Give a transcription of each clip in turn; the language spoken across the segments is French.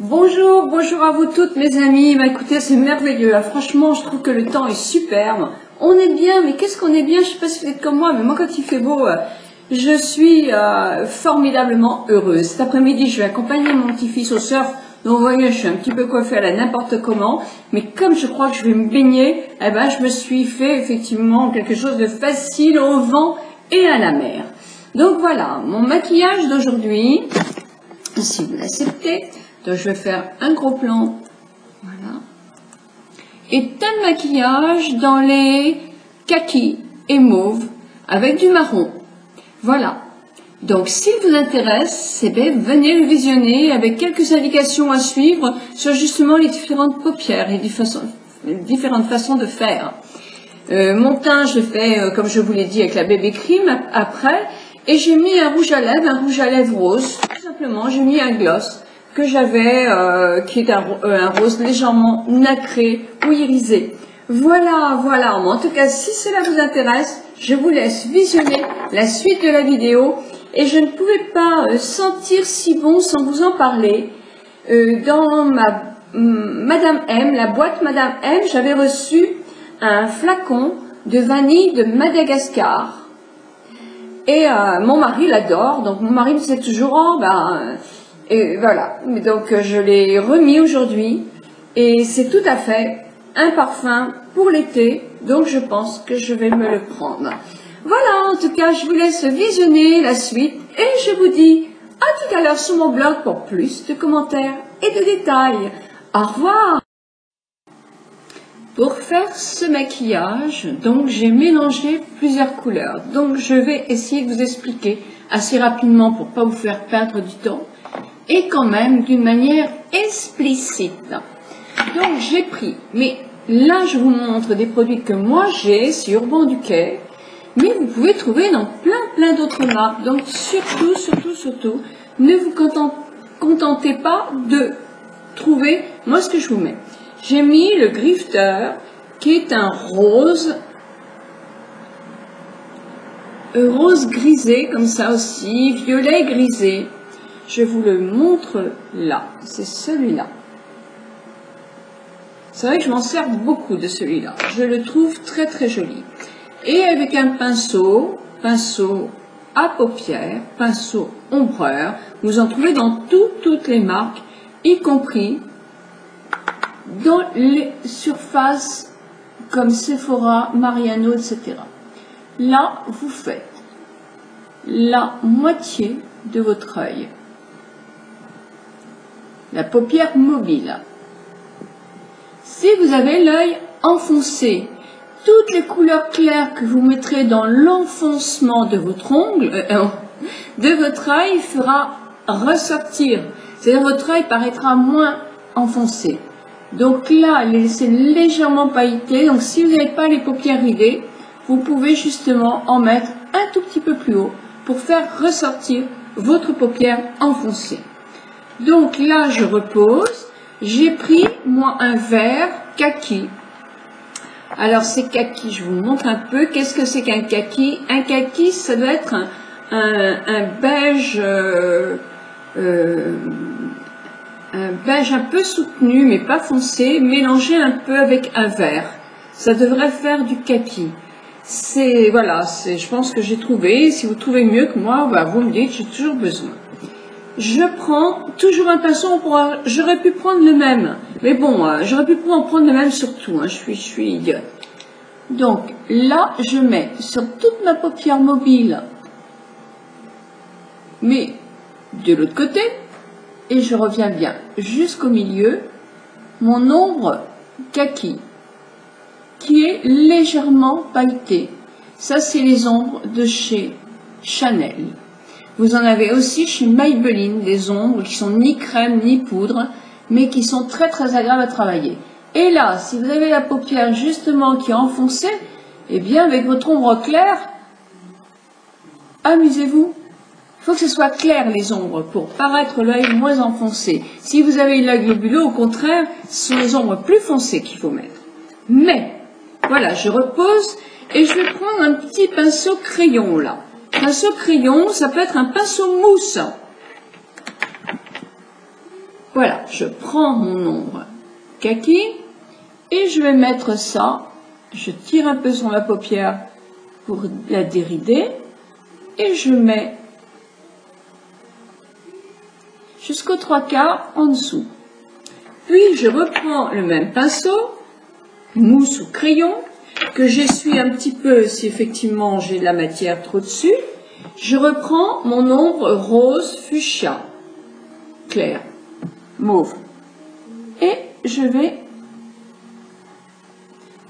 Bonjour, bonjour à vous toutes mes amis. Bah, écoutez, c'est merveilleux. Là, franchement, je trouve que le temps est superbe. On est bien, mais qu'est-ce qu'on est bien? Je sais pas si vous êtes comme moi, mais moi quand il fait beau, je suis formidablement heureuse. Cet après-midi, je vais accompagner mon petit-fils au surf. Donc vous voyez, je suis un petit peu coiffée à la n'importe comment. Mais comme je crois que je vais me baigner, eh ben, je me suis fait effectivement quelque chose de facile au vent et à la mer. Donc voilà, mon maquillage d'aujourd'hui, si vous l'acceptez. Donc je vais faire un gros plan, voilà, et un maquillage dans les kakis et mauve avec du marron. Voilà. Donc s'il vous intéresse, eh bien, venez le visionner avec quelques indications à suivre sur justement les différentes paupières et les différentes façons de faire. Mon teint, je l'ai fait, comme je vous l'ai dit, avec la Baby Cream après, et j'ai mis un rouge à lèvres rose, tout simplement. J'ai mis un gloss que j'avais, qui est un rose légèrement nacré ou irisé. Voilà, voilà. En tout cas, si cela vous intéresse, je vous laisse visionner la suite de la vidéo. Et je ne pouvais pas sentir si bon sans vous en parler. Dans ma Madame M, la boîte Madame M, j'avais reçu un flacon de vanille de Madagascar. Et mon mari l'adore. Donc mon mari me disait toujours, oh ben... Et voilà, donc je l'ai remis aujourd'hui et c'est tout à fait un parfum pour l'été, donc je pense que je vais me le prendre. Voilà, en tout cas, je vous laisse visionner la suite et je vous dis à tout à l'heure sur mon blog pour plus de commentaires et de détails. Au revoir! Pour faire ce maquillage, donc j'ai mélangé plusieurs couleurs, donc je vais essayer de vous expliquer assez rapidement pour pas vous faire perdre du temps. Et quand même d'une manière explicite. Donc j'ai pris, mais là je vous montre des produits que moi j'ai sur Urban Decay, mais vous pouvez trouver dans plein d'autres marques. Donc surtout, ne vous contentez pas de trouver, moi ce que je vous mets. J'ai mis le Grifter qui est un rose grisé comme ça aussi, violet grisé. Je vous le montre là, c'est celui-là. C'est vrai que je m'en sers beaucoup de celui-là. Je le trouve très joli. Et avec un pinceau à paupières, pinceau ombreur, vous en trouvez dans toutes les marques, y compris dans les surfaces comme Sephora, Mariano, etc. Là, vous faites la moitié de votre œil. La paupière mobile. Si vous avez l'œil enfoncé, toutes les couleurs claires que vous mettrez dans l'enfoncement de votre ongle, de votre œil fera ressortir. C'est-à-dire votre œil paraîtra moins enfoncé. Donc là, laissez légèrement pailleté. Donc si vous n'avez pas les paupières ridées, vous pouvez justement en mettre un tout petit peu plus haut pour faire ressortir votre paupière enfoncée. Donc là, je repose. J'ai pris, moi, un vert kaki. Alors, c'est kaki, je vous montre un peu. Qu'est-ce que c'est qu'un kaki? Un kaki, ça doit être un beige, un peu soutenu, mais pas foncé, mélangé un peu avec un vert. Ça devrait faire du kaki. C'est, voilà, je pense que j'ai trouvé. Si vous trouvez mieux que moi, bah, vous me dites, j'ai toujours besoin. Je prends toujours un pinceau, j'aurais pu prendre le même, mais bon, j'aurais pu en prendre le même surtout, hein, je suis idiote. Donc là, je mets sur toute ma paupière mobile, mais de l'autre côté, et je reviens bien jusqu'au milieu, mon ombre kaki, qui est légèrement pailletée. Ça, c'est les ombres de chez Chanel. Vous en avez aussi chez Maybelline, des ombres qui sont ni crème ni poudre, mais qui sont très agréables à travailler. Et là, si vous avez la paupière justement qui est enfoncée, eh bien avec votre ombre claire, amusez-vous. Il faut que ce soit clair les ombres pour paraître l'œil moins enfoncé. Si vous avez l'œil globuleux, au contraire, ce sont les ombres plus foncées qu'il faut mettre. Mais, voilà, je repose et je vais prendre un petit pinceau crayon là. Pinceau crayon, ça peut être un pinceau mousse. Voilà, je prends mon ombre kaki et je vais mettre ça. Je tire un peu sur ma paupière pour la dérider et je mets jusqu'aux 3/4 en dessous. Puis je reprends le même pinceau, mousse ou crayon, que j'essuie un petit peu si effectivement j'ai de la matière trop dessus. Je reprends mon ombre rose fuchsia, clair, mauve. Et je vais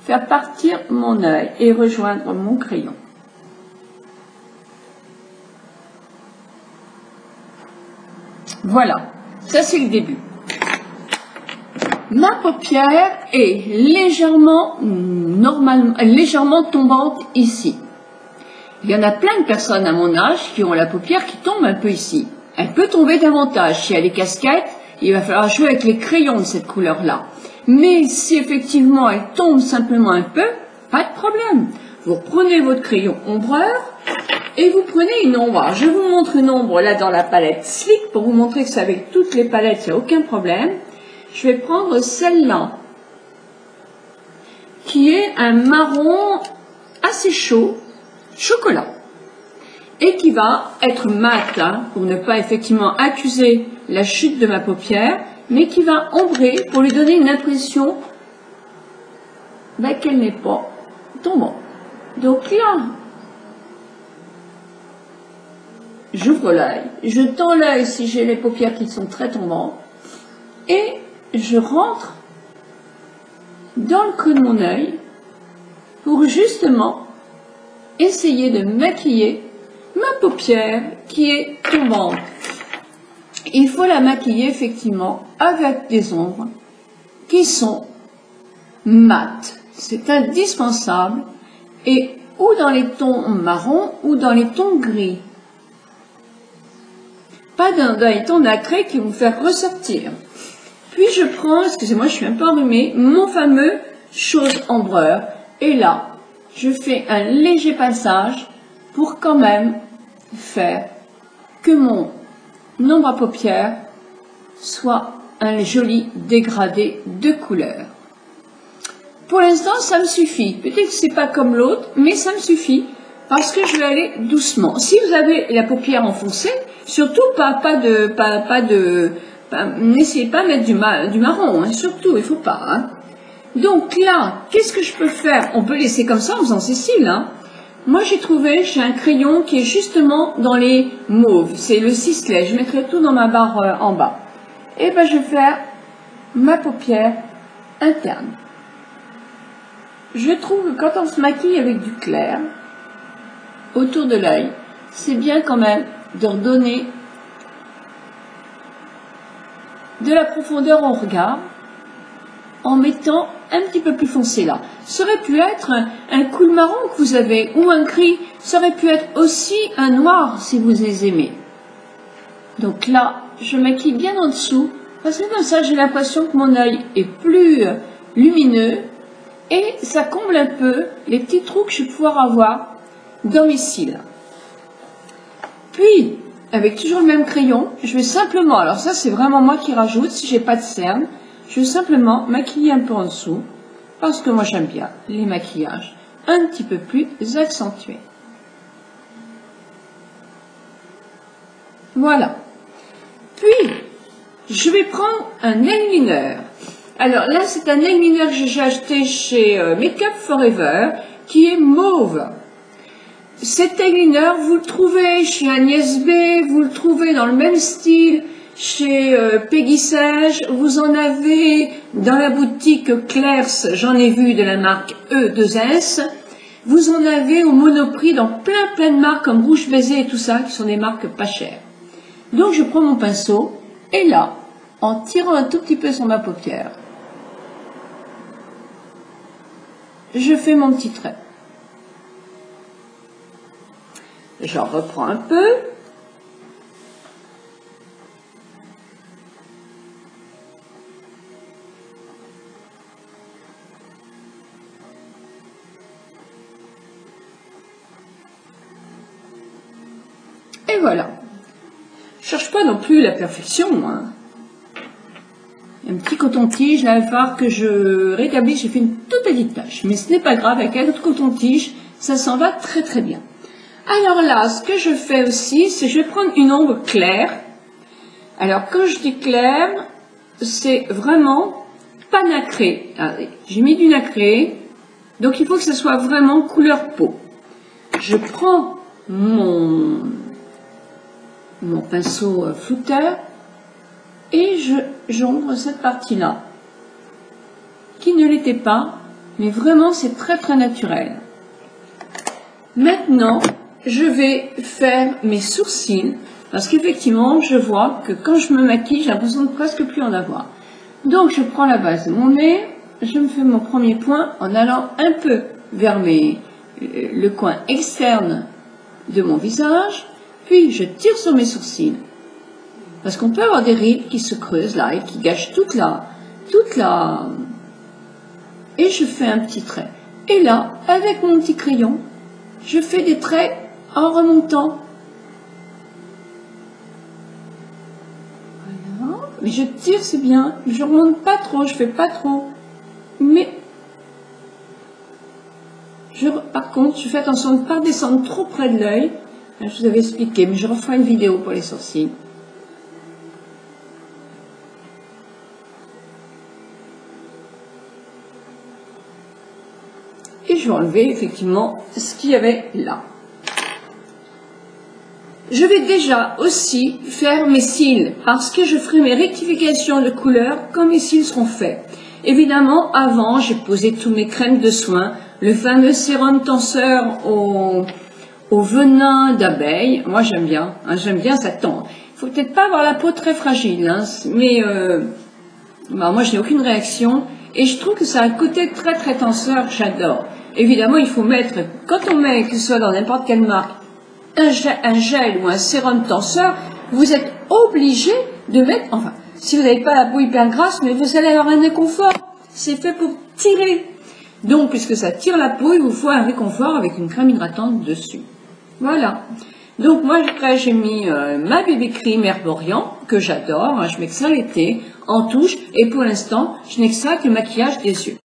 faire partir mon œil et rejoindre mon crayon. Voilà, ça c'est le début. Ma paupière est légèrement tombante ici. Il y en a plein de personnes à mon âge qui ont la paupière qui tombe un peu ici. Elle peut tomber davantage. Si elle est casquette, il va falloir jouer avec les crayons de cette couleur-là. Mais si effectivement elle tombe simplement un peu, pas de problème. Vous prenez votre crayon ombreur et vous prenez une ombre. Alors, je vous montre une ombre là dans la palette Slick pour vous montrer que c'est avec toutes les palettes, il n'y a aucun problème. Je vais prendre celle-là qui est un marron assez chaud, chocolat, et qui va être mat, hein, pour ne pas effectivement accuser la chute de ma paupière, mais qui va ombrer pour lui donner une impression qu'elle n'est pas tombante. Donc là, j'ouvre l'œil, je tends l'œil si j'ai les paupières qui sont très tombantes, et je rentre dans le creux de mon œil pour justement essayer de maquiller ma paupière qui est tombante. Il faut la maquiller effectivement avec des ombres qui sont mates. C'est indispensable, et ou dans les tons marron ou dans les tons gris. Pas dans les tons nacrés qui vont faire ressortir. Puis je prends, excusez-moi, je suis un peu enrhumée, mon fameux chose ombreur. Et là, je fais un léger passage pour quand même faire que mon ombre à paupières soit un joli dégradé de couleur. Pour l'instant, ça me suffit. Peut-être que c'est pas comme l'autre, mais ça me suffit parce que je vais aller doucement. Si vous avez la paupière enfoncée, surtout n'essayez pas de mettre du marron, hein, surtout, il faut pas. Hein. Donc là, qu'est-ce que je peux faire? On peut laisser comme ça en faisant ces cils. Hein. Moi, j'ai un crayon qui est justement dans les mauves. C'est le Sisley. Je mettrai tout dans ma barre en bas. Et ben, je vais faire ma paupière interne. Je trouve que quand on se maquille avec du clair autour de l'œil, c'est bien quand même de redonner de la profondeur au regard en mettant un petit peu plus foncé là. Ça aurait pu être un cool marron que vous avez ou un gris. Ça aurait pu être aussi un noir si vous les aimez. Donc là, je maquille bien en dessous parce que comme ça, j'ai l'impression que mon œil est plus lumineux et ça comble un peu les petits trous que je vais pouvoir avoir dans mes cils. Puis, avec toujours le même crayon, je vais simplement, alors ça c'est vraiment moi qui rajoute, si j'ai pas de cerne, je vais simplement maquiller un peu en dessous, parce que moi j'aime bien les maquillages un petit peu plus accentués. Voilà. Puis, je vais prendre un eyeliner. Alors là, c'est un eyeliner que j'ai acheté chez Make Up Forever, qui est mauve. Cet eyeliner, vous le trouvez chez Agnès B, vous le trouvez dans le même style chez Peggy Sage, vous en avez dans la boutique Claire's, j'en ai vu de la marque E2S, vous en avez au Monoprix dans plein de marques comme Rouge Baiser et tout ça, qui sont des marques pas chères. Donc je prends mon pinceau, et là, en tirant un tout petit peu sur ma paupière, je fais mon petit trait. J'en reprends un peu. Et voilà. Je cherche pas non plus la perfection, hein. un petit coton-tige. Là, il va falloir que je rétablisse. J'ai fait une toute petite tache. Mais ce n'est pas grave, avec un autre coton-tige, ça s'en va très très bien. Alors là, ce que je fais aussi, c'est que je vais prendre une ombre claire. Alors, quand je dis claire, c'est vraiment pas nacré. J'ai mis du nacré, donc il faut que ce soit vraiment couleur peau. Je prends mon pinceau flouteur et je j'ombre cette partie-là, qui ne l'était pas, mais vraiment c'est très très naturel. Maintenant, je vais faire mes sourcils, parce qu'effectivement, je vois que quand je me maquille, j'ai l'impression de presque plus en avoir. Donc, je prends la base de mon nez, je me fais mon premier point en allant un peu vers le coin externe de mon visage, puis je tire sur mes sourcils. Parce qu'on peut avoir des rides qui se creusent là et qui gâchent toute la... Et je fais un petit trait. Et là, avec mon petit crayon, je fais des traits en remontant. Voilà. Mais je tire, c'est bien. Je remonte pas trop, je fais pas trop. Mais, par contre, je fais attention de ne pas descendre trop près de l'œil. Je vous avais expliqué, mais je referai une vidéo pour les sourcils. Et je vais enlever effectivement ce qu'il y avait là. Je vais déjà aussi faire mes cils, parce que je ferai mes rectifications de couleur quand mes cils seront faits. Évidemment, avant, j'ai posé tous mes crèmes de soins, le fameux sérum tenseur au venin d'abeille. Moi, j'aime bien, ça tend. Il faut peut-être pas avoir la peau très fragile, hein, mais moi, je n'ai aucune réaction, et je trouve que ça a un côté très très tenseur, j'adore. Évidemment, il faut mettre, quand on met, que ce soit dans n'importe quelle marque, un gel ou un sérum tenseur, vous êtes obligé de mettre, enfin, si vous n'avez pas la peau hyper grasse, mais vous allez avoir un réconfort. C'est fait pour tirer. Donc, puisque ça tire la peau, il vous faut un réconfort avec une crème hydratante dessus. Voilà. Donc, moi, après, j'ai mis ma BB Cream Herborian, que j'adore. Hein, je mets que ça l'été, en touche. Et pour l'instant, je n'ai que ça que le maquillage des yeux.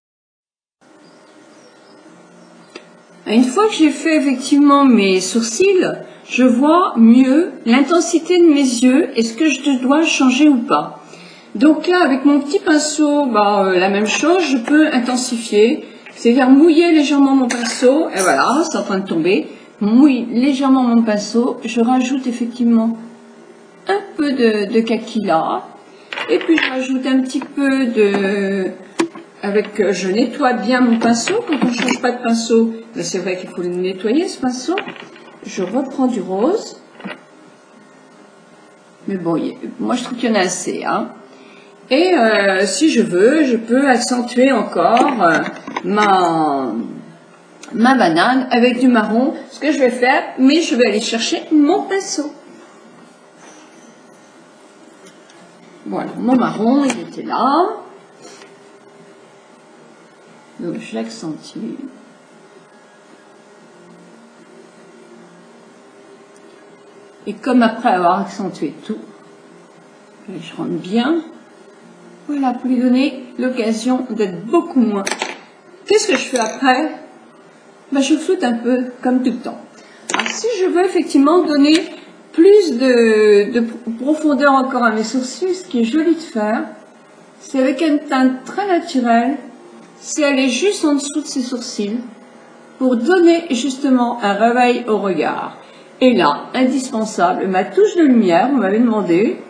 Une fois que j'ai fait effectivement mes sourcils, je vois mieux l'intensité de mes yeux. Est-ce que je dois changer ou pas? Donc là, avec mon petit pinceau, la même chose, je peux intensifier. C'est-à-dire mouiller légèrement mon pinceau. Et voilà, c'est en train de tomber. Mouille légèrement mon pinceau. Je rajoute effectivement un peu de kaki là. Et puis je rajoute un petit peu de... je nettoie bien mon pinceau. Quand on ne change pas de pinceau, c'est vrai qu'il faut le nettoyer ce pinceau. Je reprends du rose. Mais bon, moi je trouve qu'il y en a assez. Hein. Et si je veux, je peux accentuer encore ma banane avec du marron. Ce que je vais faire, mais je vais aller chercher mon pinceau. Voilà, mon marron, il était là. Donc je l'accentue. Et comme après avoir accentué tout, je rentre bien. Voilà, pour lui donner l'occasion d'être beaucoup moins. Qu'est-ce que je fais après? Je floute un peu, comme tout le temps. Alors, si je veux effectivement donner plus de profondeur encore à mes sourcils, ce qui est joli de faire, c'est avec une teinte très naturelle, c'est aller juste en dessous de ses sourcils, pour donner justement un réveil au regard. Et là, indispensable, ma touche de lumière, vous m'avez demandé,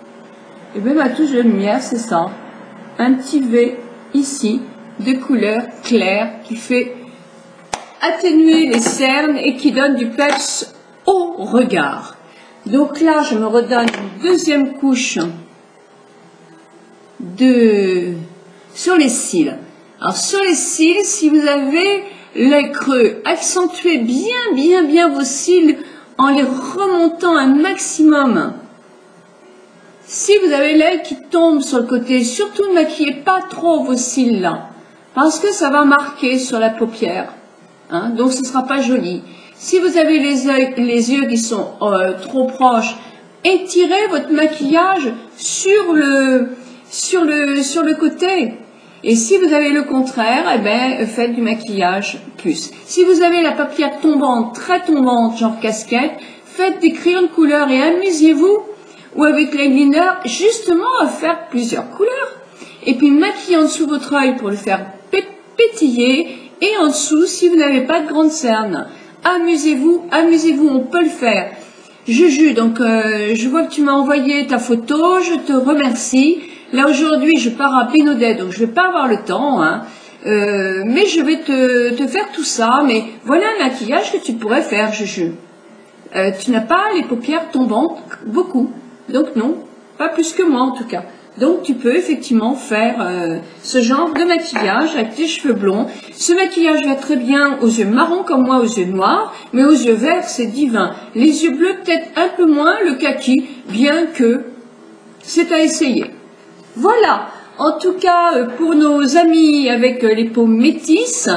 et bien ma touche de lumière, c'est ça. Un petit V ici, de couleur claire, qui fait atténuer les cernes et qui donne du peps au regard. Donc là, je me redonne une deuxième couche sur les cils. Alors sur les cils, si vous avez l'œil creux, accentuez bien vos cils en les remontant un maximum. Si vous avez l'œil qui tombe sur le côté, surtout ne maquillez pas trop vos cils là, parce que ça va marquer sur la paupière, hein, donc ce ne sera pas joli. Si vous avez les yeux qui sont trop proches, étirez votre maquillage sur sur le côté. Et si vous avez le contraire, eh ben, faites du maquillage plus. Si vous avez la paupière tombante, très tombante, genre casquette, faites des crayons de couleur et amusez-vous, ou avec l'eyeliner, justement à faire plusieurs couleurs. Et puis maquillez en dessous votre œil pour le faire pétiller, et en dessous, si vous n'avez pas de grande cerne, amusez-vous, amusez-vous, on peut le faire. Juju, donc je vois que tu m'as envoyé ta photo, je te remercie. Là aujourd'hui, je pars à Bénodet, donc je vais pas avoir le temps, hein. Mais je vais te faire tout ça. Mais voilà un maquillage que tu pourrais faire, Juju. Tu n'as pas les paupières tombantes beaucoup, donc non, pas plus que moi en tout cas. Donc tu peux effectivement faire ce genre de maquillage avec tes cheveux blonds. Ce maquillage va très bien aux yeux marrons comme moi, aux yeux noirs, mais aux yeux verts c'est divin. Les yeux bleus peut-être un peu moins, le kaki, bien que c'est à essayer. Voilà, en tout cas pour nos amis avec les peaux métisses,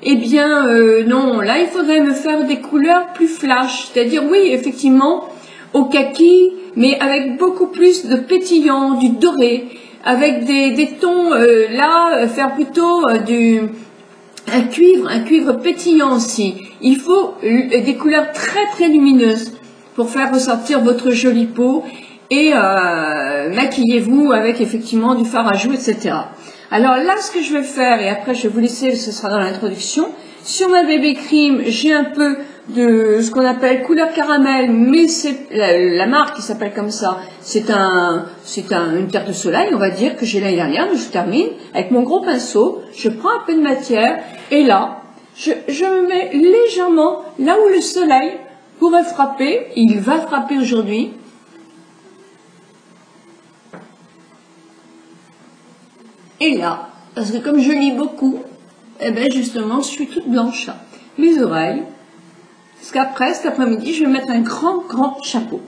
eh bien non, là il faudrait me faire des couleurs plus flash, c'est-à-dire oui effectivement au kaki, mais avec beaucoup plus de pétillant, du doré, avec des tons, là, faire plutôt un cuivre pétillant aussi. Il faut des couleurs très très lumineuses pour faire ressortir votre jolie peau et maquillez-vous avec effectivement du fard à joues, etc. Alors là, ce que je vais faire, et après je vais vous laisser, ce sera dans l'introduction, sur ma bébé cream, j'ai un peu de ce qu'on appelle couleur caramel, mais c'est la marque qui s'appelle comme ça. C'est une terre de soleil, on va dire, que j'ai l'année dernière. Donc je termine avec mon gros pinceau. Je prends un peu de matière et là, je me mets légèrement là où le soleil pourrait frapper. Il va frapper aujourd'hui. Et là, parce que comme je lis beaucoup, eh ben justement, je suis toute blanche là. Mes oreilles. Parce qu'après, cet après-midi, je vais mettre un grand chapeau.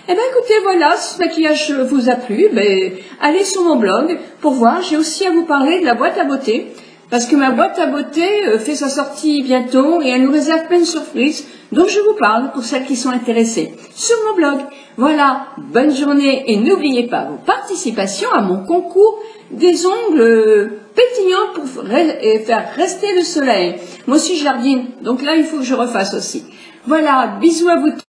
Eh bien, écoutez, voilà, si ce maquillage vous a plu, ben, allez sur mon blog pour voir. J'ai aussi à vous parler de la boîte à beauté, parce que ma boîte à beauté fait sa sortie bientôt et elle nous réserve plein de surprises, dont je vous parle pour celles qui sont intéressées sur mon blog. Voilà, bonne journée et n'oubliez pas vos participations à mon concours des ongles pétillants pour faire rester le soleil. Moi aussi, je jardine, donc là, il faut que je refasse aussi. Voilà, bisous à vous tous.